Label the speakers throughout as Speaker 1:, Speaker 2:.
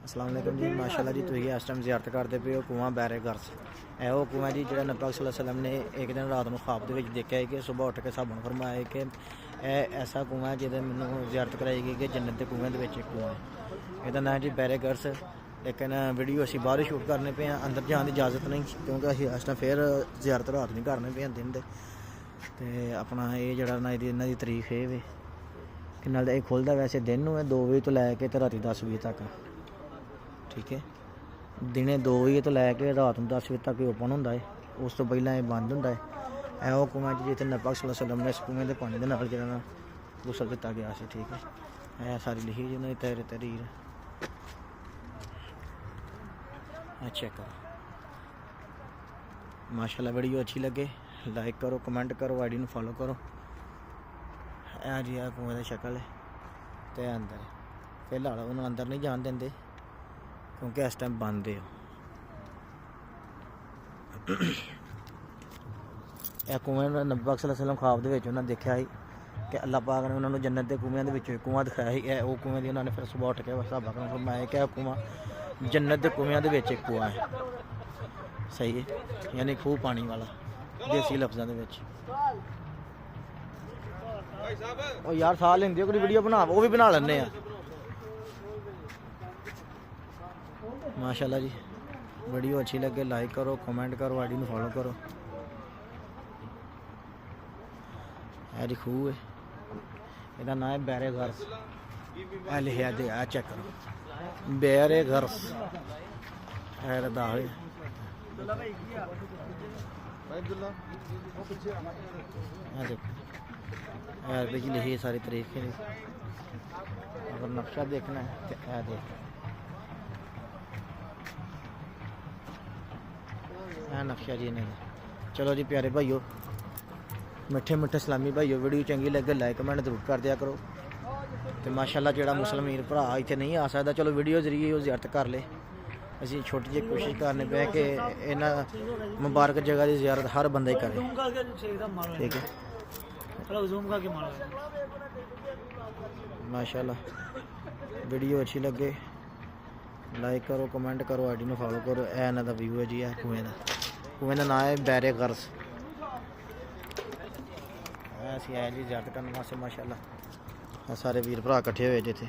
Speaker 1: अस्सलाम वालेकुम जी। माशाल्लाह जी तुसीं इस टाइम ज़ियारत करते पे हो कुआं बैरे गर्स। ਇਹ ਉਹ ਕੁआं जी ਜਿਹੜਾ नबी पाक सल्लल्लाहु अलैहि वसल्लम ने एक दिन रात ਨੂੰ ख्वाब ਦੇ ਵਿੱਚ ਦੇਖਿਆ ਹੈ ਕਿ ਸੁਬਾਹ ਉੱਠ ਕੇ ਸਾਬਣ ਫਰਮਾਇਆ ਕਿ ਇਹ ਐਸਾ ਕੁआं ਹੈ ਜਿਹਦੇ ਮੈਨੂੰ ज़ियारत कराई गई कि जन्नत ਦੇ ਕੁआं ਦੇ ਵਿੱਚ ਇੱਕ ਕੁआं ਹੈ। ਇਹਦਾ ਨਾਮ ਜੀ बैरे गर्स। लेकिन वीडियो असीं बाहर शूट करने पे हैं, अंदर जाने की इजाज़त नहीं क्योंकि असीं इस टाइम फिर ज़ियारत रात नहीं करने पे दिन दे। ते अपना ये जड़ा ना इन्हां दी तारीख है वे कि नाल ये खुलदा वैसे दिन नूं 2 बजे तो लैके ते राती 10 बजे तक, ठीक है। दिने 2 बजे तो लैके रात नूं 10 बजे तक ओपन हुंदा है, उस तो पहलां ये बंद हुंदा है। ਇਹ ਉਹ ਕੁआं जिथे नबी पाक सल्लल्लाहु अलैहि वसल्लम ने इस कुएं दे पानी दे नाल ਜਿਹੜਾ ना गुसल दिता गया सी, ठीक है। ਇਹ सारी लिखी जी उन्होंने तहरीर चेक करो। माशाल्लाह वीडियो अच्छी लगे लाइक करो, कमेंट करो, आईडी नूं फॉलो करो। ਇਹ जी आ कुएं की शक्ल है तो अंदर फिलहाल उन्होंने अंदर नहीं जान देंगे क्योंकि इस टाइम बंद है। यह कुएं नबी पाक सल्लल्लाहु अलैहि वसल्लम ख्वाब दे विच उन्होंने देखा ही कि अल्लाह पाक ने उन्होंने जन्नत के कुएं दे कुआं दिखाया ही। वो कुएं की उन्होंने फिर सुबह उठ के सहाबा को फरमाया कि कुआं जन्नत के कुएं दे विच एक कुआं है, सही है, यानी खूह पानी वाला देसी लफ्ज़ों दे विच। ओ यार साल लेंदे कोई वीडियो बना, वो भी बना लेने आ। माशाल्लाह जी वीडियो अच्छी लगे लाइक करो, कमेंट करो, आईडी में फॉलो करो। है जी खूह है, इसका नाम है बैरे गर्स। लिखा दे आ चेक करो बैरे गर्स। देखो लिखी सारी तरीके अगर नक्शा देखना है तो यह देख नक्शा जी ने। चलो जी प्यारे भाइयों, मिठे मिठे इस्लामी भाइयों, वीडियो चंगी लगे लाइक कमेंट जरूर कर दिया करो। तो माशाल्लाह जो मुसलमान भरा इतने नहीं आ सकता, चलो वीडियो जरिए वो ज़ियारत कर ले। असी छोटी जी कोशिश करने पे कि इन्ह मुबारक जगह की ज़ियारत हर बंदा ही करे, ठीक है। माशाल्लाह वीडियो अच्छी लगे लाइक करो, कमेंट करो, आईडी में फॉलो करो। यह इन्हों का व्यू है जी, है कुएं का। कुएं का नाम है बैरे गर्स। असीं आए जी ज़ियारत करने वास्ते। माशाल्लाह सारे वीर भरा इकट्ठे हुए जिथे।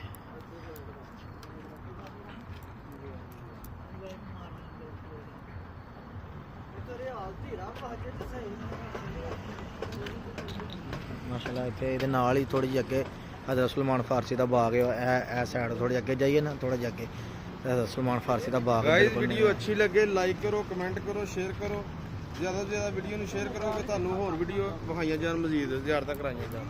Speaker 1: माशाल्लाह इत्थे इहदे नाल ही थोड़ी जी अगे हज़रत सलमान फारसी का बाग है। ए साइड थोड़ी अगे जाइए ना, थोड़ा जी अगे हज़रत सलमान फारसी का बाग है।
Speaker 2: वीडियो अच्छी लगे लाइक करो, कमेंट करो, शेयर करो, ज़्यादा से ज़्यादा वीडियो शेयर करो कि तुहानूं होर वीडियो विखाईयां जान, मजीद ज़ियारतां कराईयां जान।